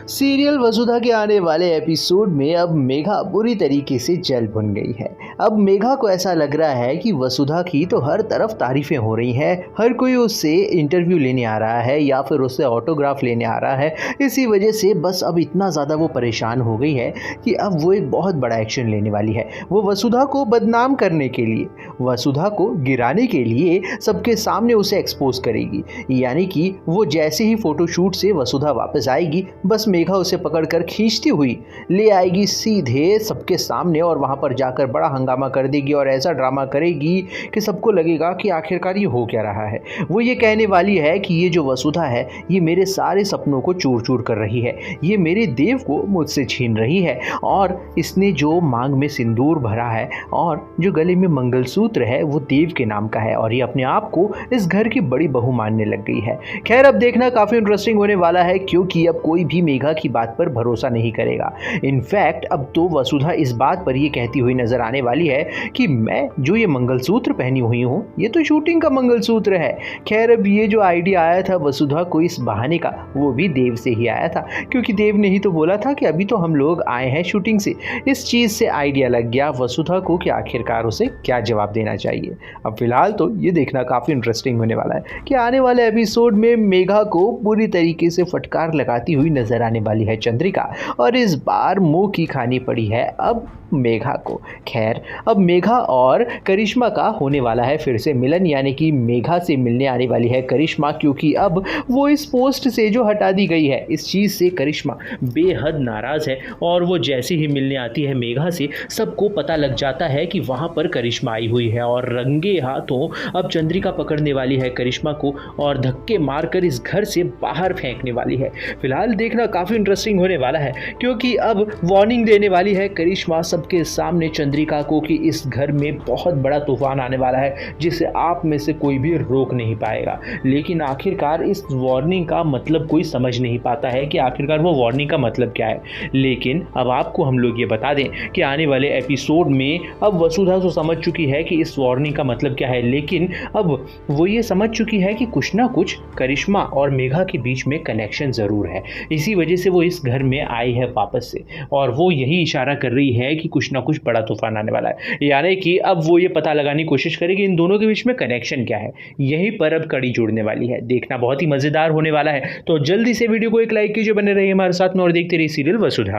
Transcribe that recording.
Serial वसुधा के आने वाले एपिसोड में अब मेघा बुरी तरीके से जल भुन गई है। अब मेघा को ऐसा लग रहा है कि वसुधा की तो हर तरफ तारीफें हो रही हैं, हर कोई उससे इंटरव्यू लेने आ रहा है या फिर उससे ऑटोग्राफ लेने आ रहा है। इसी वजह से बस अब इतना ज़्यादा वो परेशान हो गई है कि अब वो एक बहुत बड़ा एक्शन लेने वाली है। वो वसुधा को बदनाम करने के लिए, वसुधा को गिराने के लिए सबके सामने उसे एक्सपोज करेगी। यानी कि वो जैसे ही फोटोशूट से वसुधा वापस आएगी, बस मेघा उसे पकड़कर खींचती हुई ले आएगी सीधे सबके सामने और वहां पर जाकर बड़ा हंगामा कर देगी और ऐसा ड्रामा करेगी कि सबको लगेगा कि आखिरकार ये हो क्या रहा है। वो ये कहने वाली है कि ये जो वसुधा है ये मेरे सारे सपनों को चूर चूर कर रही है, ये मेरे देव को मुझसे छीन रही है और इसने जो मांग में सिंदूर भरा है और जो गले में मंगलसूत्र है वो देव के नाम का है और ये अपने आप को इस घर की बड़ी बहू मानने लग गई है। खैर, अब देखना काफ़ी इंटरेस्टिंग होने वाला है क्योंकि अब कोई भी मेघा की बात पर भरोसा नहीं करेगा। इनफैक्ट अब तो वसुधा इस बात पर ये कहती हुई नजर आने वाली है कि मैं जो ये मंगलसूत्र पहनी हुई हूँ ये तो शूटिंग का मंगलसूत्र है। खैर, अब ये जो आइडिया आया था वसुधा को इस बहाने का, वो भी देव से ही आया था क्योंकि देव ने ही तो बोला था कि अभी तो हम लोग आए हैं शूटिंग से। इस चीज़ से आइडिया लग गया वसुधा को कि आखिरकार उसे क्या जवाब देना चाहिए। अब फिलहाल तो ये देखना काफ़ी इंटरेस्टिंग होने वाला है कि आने वाले एपिसोड में मेघा को पूरी तरीके से फटकार लगाती हुई नजर आने वाली है चंद्रिका और इस बार मुंह की खानी पड़ी है अब मेघा को। खैर, अब मेघा और करिश्मा का होने वाला है फिर से मिलन, यानी कि मेघा से मिलने आने वाली है करिश्मा क्योंकि अब वो इस पोस्ट से जो हटा दी गई है इस चीज़ से करिश्मा बेहद नाराज़ है और वो जैसे ही मिलने आती है मेघा से सबको पता लग जाता है कि वहाँ पर करिश्मा आई हुई है और रंगे हाथों अब चंद्रिका पकड़ने वाली है करिश्मा को और धक्के मारकर इस घर से बाहर फेंकने वाली है। फिलहाल देखना काफ़ी इंटरेस्टिंग होने वाला है क्योंकि अब वार्निंग देने वाली है करिश्मा सबके सामने चंद्रिका को कि इस घर में बहुत बड़ा तूफान आने वाला है जिसे आप में से कोई भी रोक नहीं पाएगा। लेकिन आखिरकार इस वार्निंग का मतलब कोई समझ नहीं पाता है कि आखिरकार वो वार्निंग का मतलब क्या है। लेकिन अब आपको हम लोग ये बता दें कि आने वाले एपिसोड में अब वसुधा तो समझ चुकी है कि इस वार्निंग का मतलब क्या है, लेकिन अब वो ये समझ चुकी है कि कुछ ना कुछ करिश्मा और मेघा के बीच में कनेक्शन ज़रूर है। इसी वजह से वो इस घर में आई है वापस से और वो यही इशारा कर रही है कि कुछ ना कुछ बड़ा तूफान आने वाला है। यानी कि अब वो ये पता लगाने की कोशिश करेगी इन दोनों के बीच में कनेक्शन क्या है। यहीं पर अब कड़ी जुड़ने वाली है। देखना बहुत ही मज़ेदार होने वाला है। तो जल्दी से वीडियो को एक लाइक कीजिए, बने रहिए हमारे साथ में और देखते रहिए सीरियल वसुधा।